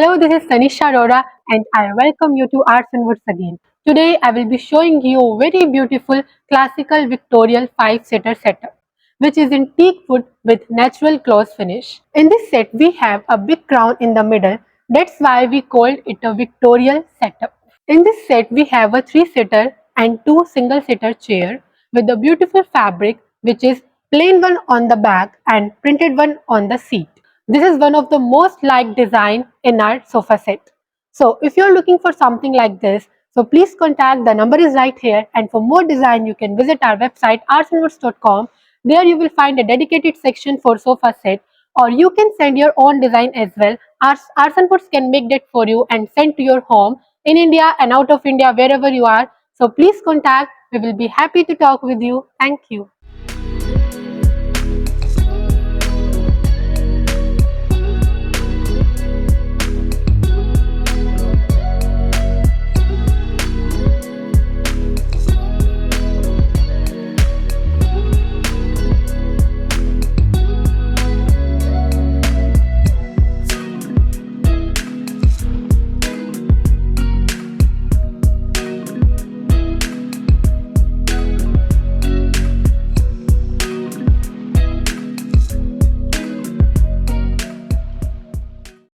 Hello, this is Tanisha Arora and I welcome you to Aarsun again. Today I will be showing you a very beautiful classical Victorian 5-seater setup which is in teak wood with natural gloss finish. In this set we have a big crown in the middle, that's why we called it a Victorian setup. In this set we have a 3-seater and 2 single-seater chair with a beautiful fabric which is plain one on the back and printed one on the seat. This is one of the most liked design in our sofa set. So if you're looking for something like this, so please contact, the number is right here, and for more design you can visit our website artsanwoods.com. There you will find a dedicated section for sofa set, or you can send your own design as well. Arts and Woods can make that for you and send to your home in India and out of India, wherever you are. So please contact. We will be happy to talk with you. Thank you.